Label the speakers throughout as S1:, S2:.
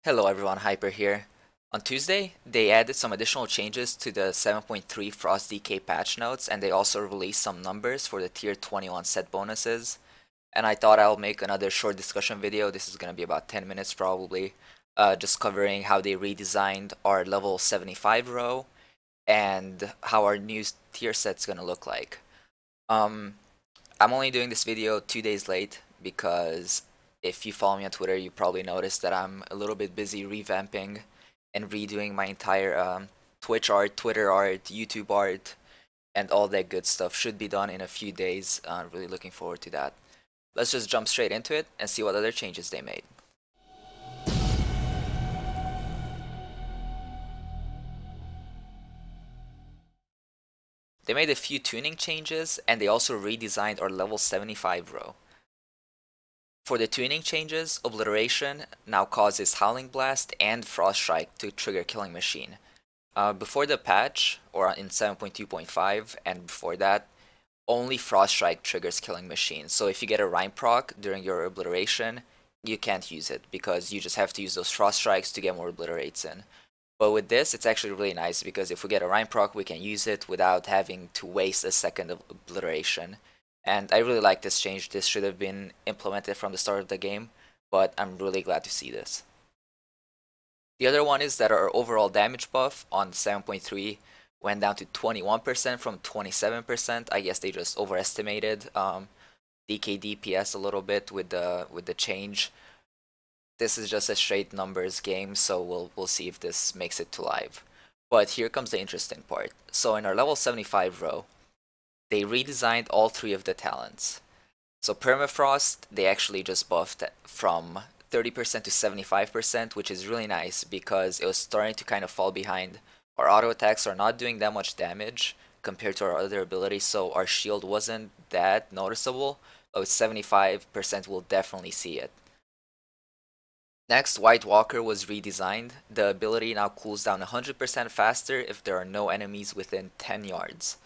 S1: Hello everyone, Hyper here. On Tuesday, they added some additional changes to the 7.3 Frost DK patch notes, and they also released some numbers for the Tier 21 set bonuses. And I thought I'll make another short discussion video. This is going to be about 10 minutes probably, just covering how they redesigned our level 75 row and how our new tier set's going to look like. Um, I'm only doing this video 2 days late because if you follow me on Twitter, you probably noticed that I'm a little bit busy revamping and redoing my entire Twitch art, Twitter art, YouTube art, and all that good stuff. Should be done in a few days. Really looking forward to that. Let's just jump straight into it and see what other changes they made. They made a few tuning changes, and they also redesigned our level 75 row. For the tuning changes, Obliteration now causes Howling Blast and Frost Strike to trigger Killing Machine. Before the patch, or in 7.2.5, and before that, only Frost Strike triggers Killing Machine. So if you get a Rhyme proc during your Obliteration, you can't use it, because you just have to use those Frost Strikes to get more Obliterates in. But with this, it's actually really nice, because if we get a Rhyme proc, we can use it without having to waste a second of Obliteration. And I really like this change. This should have been implemented from the start of the game, but I'm really glad to see this. The other one is that our overall damage buff on 7.3 went down to 21% from 27%. I guess they just overestimated DK DPS a little bit with the change. This is just a straight numbers game, so we'll see if this makes it to live. But here comes the interesting part. So in our level 75 row, they redesigned all three of the talents. So Permafrost, they actually just buffed from 30% to 75%, which is really nice because it was starting to kind of fall behind. Our auto attacks are not doing that much damage compared to our other abilities, so our shield wasn't that noticeable, but with 75% we'll definitely see it. Next, White Walker was redesigned. The ability now cools down 100% faster if there are no enemies within 10 yards.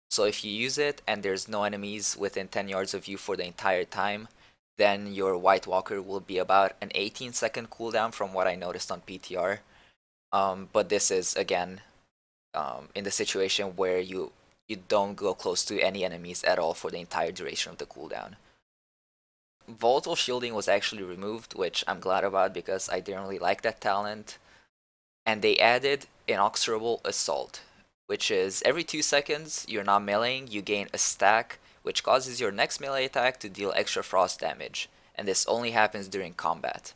S1: So if you use it and there's no enemies within 10 yards of you for the entire time, then your White Walker will be about an 18-second cooldown from what I noticed on PTR. But this is, again, in the situation where you don't go close to any enemies at all for the entire duration of the cooldown. Volatile Shielding was actually removed, which I'm glad about because I didn't really like that talent. And they added Inexorable Assault, which is every 2 seconds you're not meleeing, you gain a stack, which causes your next melee attack to deal extra frost damage, and this only happens during combat.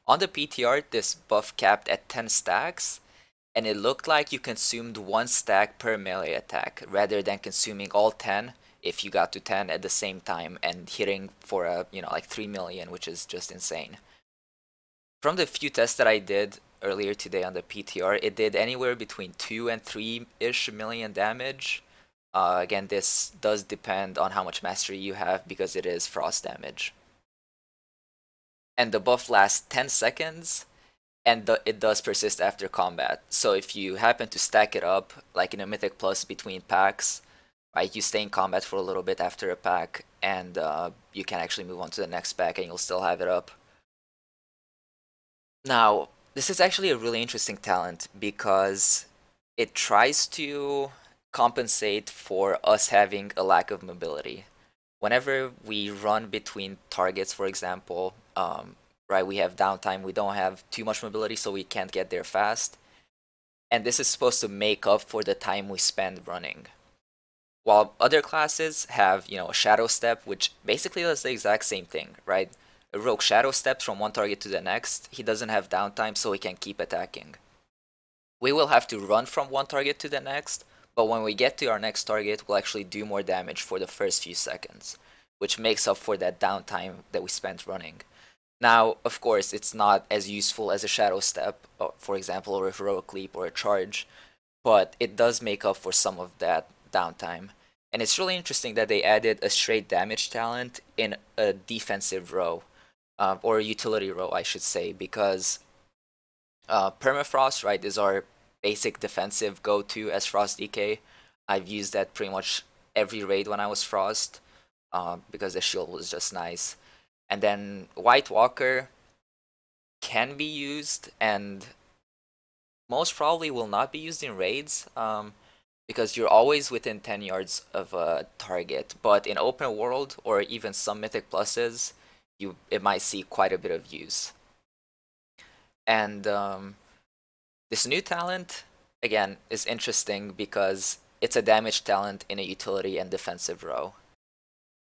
S1: On the PTR, this buff capped at 10 stacks, and it looked like you consumed 1 stack per melee attack, rather than consuming all 10 if you got to 10 at the same time and hitting for a, like 3 million, which is just insane. From the few tests that I did earlier today on the PTR, it did anywhere between 2 and 3-ish million damage. Again, this does depend on how much mastery you have because it is frost damage. And the buff lasts 10 seconds, and it does persist after combat. So if you happen to stack it up, like in a Mythic Plus between packs, right, you stay in combat for a little bit after a pack, and you can actually move on to the next pack and you'll still have it up. Now, this is actually a really interesting talent because it tries to compensate for us having a lack of mobility. Whenever we run between targets, for example, right, we have downtime, we don't have too much mobility, so we can't get there fast. And this is supposed to make up for the time we spend running. While other classes have, a Shadow Step, which basically does the exact same thing, right? A rogue shadow steps from one target to the next. He doesn't have downtime, so he can keep attacking. We will have to run from one target to the next, but when we get to our next target, we'll actually do more damage for the first few seconds, which makes up for that downtime that we spent running. Now, of course, it's not as useful as a shadow step, for example, or a heroic leap or a charge, but it does make up for some of that downtime. And it's really interesting that they added a straight damage talent in a defensive row. Or utility row, I should say, because Permafrost, right, is our basic defensive go-to as Frost DK. I've used that pretty much every raid when I was Frost, because the shield was just nice. And then White Walker, can be used and most probably will not be used in raids, because you're always within 10 yards of a target. But in open world or even some Mythic Pluses, it might see quite a bit of use. And this new talent, again, is interesting because it's a damage talent in a utility and defensive row.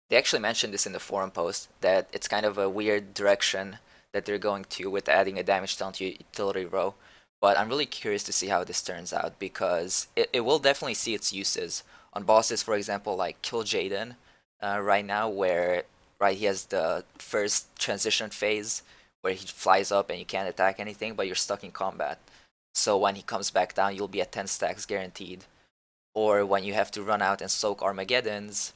S1: They actually mentioned this in the forum post, that it's kind of a weird direction that they're going to with adding a damage talent to utility row. But I'm really curious to see how this turns out, because it will definitely see its uses on bosses, for example, like Kill Jaden right now, where he has the first transition phase where he flies up and you can't attack anything, but you're stuck in combat. So when he comes back down, you'll be at 10 stacks guaranteed. Or when you have to run out and soak Armageddons,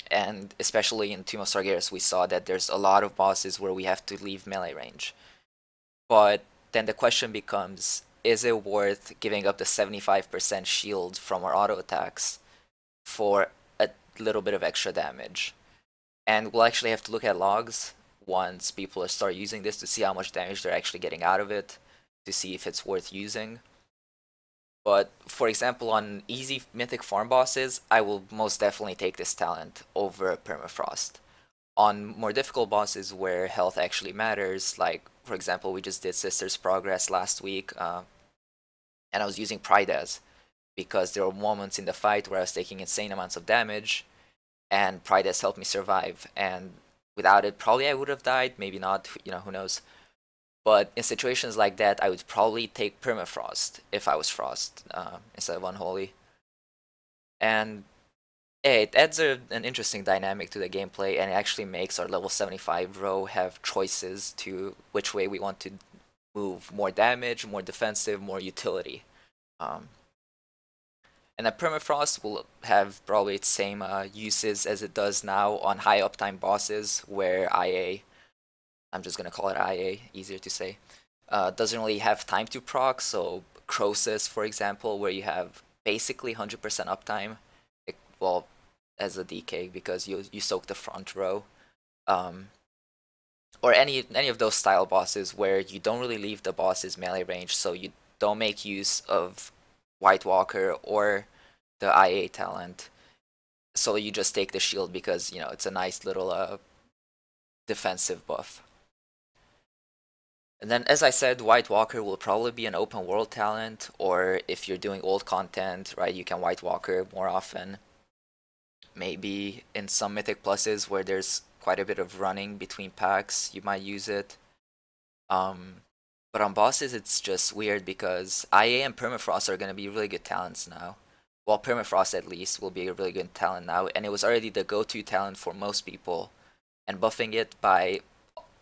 S1: and especially in Tomb of Sargeras, we saw that there's a lot of bosses where we have to leave melee range. But then the question becomes, is it worth giving up the 75% shield from our auto attacks for a little bit of extra damage? And we'll actually have to look at logs once people start using this to see how much damage they're actually getting out of it, to see if it's worth using. But for example, on easy mythic farm bosses, I will most definitely take this talent over Permafrost. On more difficult bosses where health actually matters, like for example, we just did Sister's Progress last week, and I was using Prides because there were moments in the fight where I was taking insane amounts of damage, and Prides helped me survive. And without it, probably I would have died, maybe not, who knows. But in situations like that, I would probably take Permafrost if I was Frost instead of Unholy. And it adds an interesting dynamic to the gameplay, and it actually makes our level 75 row have choices to which way we want to move. More damage, more defensive, more utility. And that Permafrost will have probably its same uses as it does now on high uptime bosses, where IA, I'm just going to call it IA, easier to say, doesn't really have time to proc. So Croesus, for example, where you have basically 100% uptime, well, as a DK, because you soak the front row, or any of those style bosses where you don't really leave the boss's melee range, so you don't make use of White Walker or the IA talent, so you just take the shield because it's a nice little defensive buff. And then, as I said, White Walker will probably be an open world talent, or if you're doing old content, right, you can White Walker more often. Maybe in some Mythic Pluses where there's quite a bit of running between packs, you might use it. But on bosses, it's just weird because IA and Permafrost are going to be really good talents now. Well, Permafrost at least will be a really good talent now, and it was already the go-to talent for most people. And buffing it by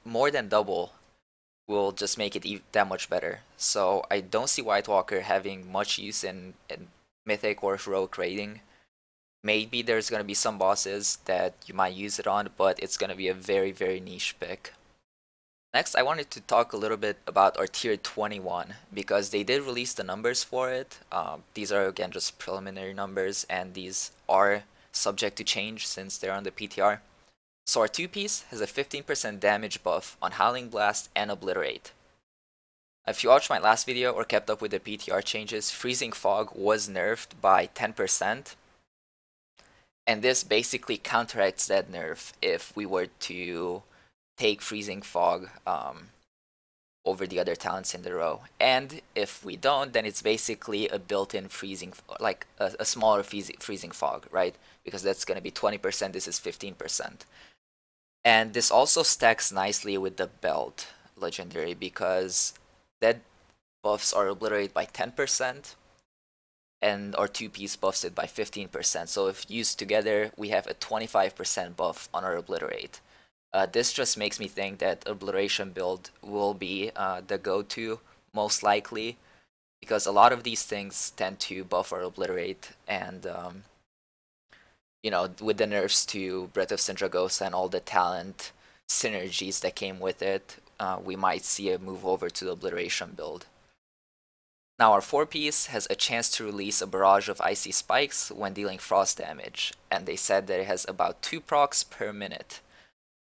S1: more than double will just make it that much better. So I don't see White Walker having much use in Mythic or Heroic raiding. Maybe there's going to be some bosses that you might use it on, but it's going to be a very, very niche pick. Next, I wanted to talk a little bit about our tier 21, because they did release the numbers for it. These are, again, just preliminary numbers, and these are subject to change since they're on the PTR. So our 2-piece has a 15% damage buff on Howling Blast and Obliterate. If you watched my last video or kept up with the PTR changes, Freezing Fog was nerfed by 10%. And this basically counteracts that nerf if we were to take Freezing Fog over the other talents in the row. And if we don't, then it's basically a built-in freezing, like a smaller Freezing Fog, right? Because that's going to be 20%, this is 15%. And this also stacks nicely with the Belt legendary, because that buffs our Obliterate by 10%, and our 2-piece buffs it by 15%. So if used together, we have a 25% buff on our Obliterate. This just makes me think that Obliteration build will be the go-to, most likely, because a lot of these things tend to buff our Obliterate, and with the nerfs to Breath of Sindragosa and all the talent synergies that came with it, we might see a move over to the Obliteration build. Now our 4-piece has a chance to release a barrage of icy spikes when dealing frost damage, and they said that it has about 2 procs per minute.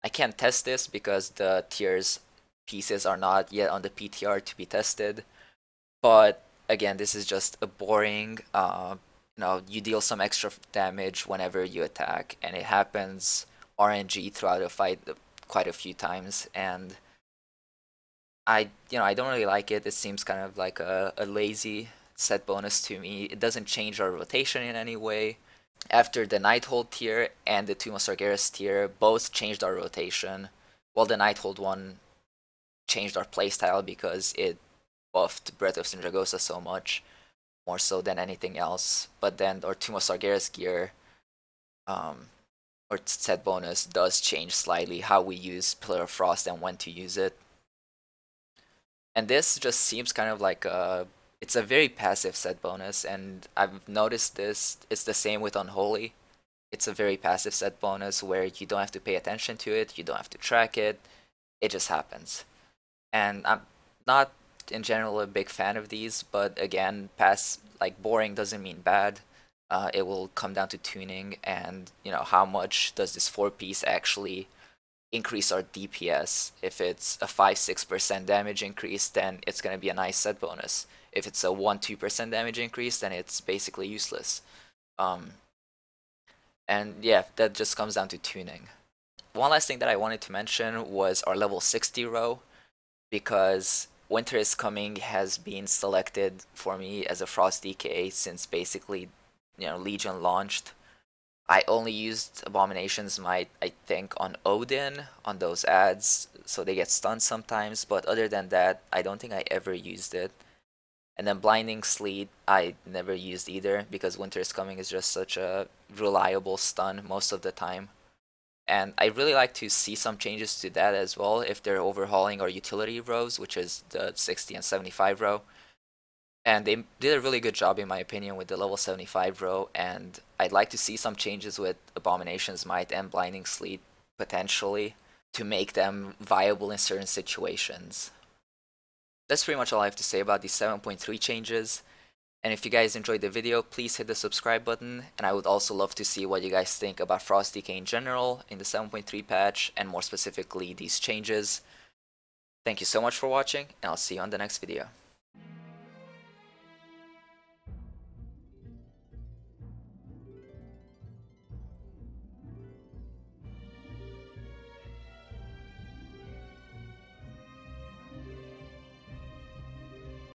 S1: I can't test this because the tiers pieces are not yet on the PTR to be tested. But again, this is just a boring, you deal some extra damage whenever you attack, and it happens RNG throughout a fight quite a few times, and I don't really like it. It seems kind of like a lazy set bonus to me. It doesn't change our rotation in any way. After the Nighthold tier and the Tomb of Sargeras tier both changed our rotation, while the Nighthold one changed our playstyle because it buffed Breath of Sindragosa so much, more so than anything else. But then our Tomb of Sargeras gear, or set bonus, does change slightly how we use Pillar of Frost and when to use it. And this just seems kind of like it's a very passive set bonus, and I've noticed this, it's the same with Unholy. It's a very passive set bonus where you don't have to pay attention to it, you don't have to track it, it just happens. And I'm not in general a big fan of these, but again, boring doesn't mean bad. It will come down to tuning and how much does this 4-piece actually increase our DPS. If it's a 5-6% damage increase, then it's going to be a nice set bonus. If it's a 1-2% damage increase, then it's basically useless. And yeah, that just comes down to tuning. One last thing that I wanted to mention was our level 60 row, because Winter is Coming has been selected for me as a Frost DK since basically Legion launched. I only used Abomination's Might, I think, on Odin, on those ads, so they get stunned sometimes, but other than that, I don't think I ever used it. And then Blinding Sleet, I never used either, because Winter is Coming is just such a reliable stun most of the time. And I really like to see some changes to that as well, if they're overhauling our utility rows, which is the 60 and 75 row. And they did a really good job, in my opinion, with the level 75 row, and I'd like to see some changes with Abomination's Might and Blinding Sleet, potentially, to make them viable in certain situations. That's pretty much all I have to say about these 7.3 changes, and if you guys enjoyed the video, please hit the subscribe button, and I would also love to see what you guys think about Frost DK in general, in the 7.3 patch, and more specifically, these changes. Thank you so much for watching, and I'll see you on the next video.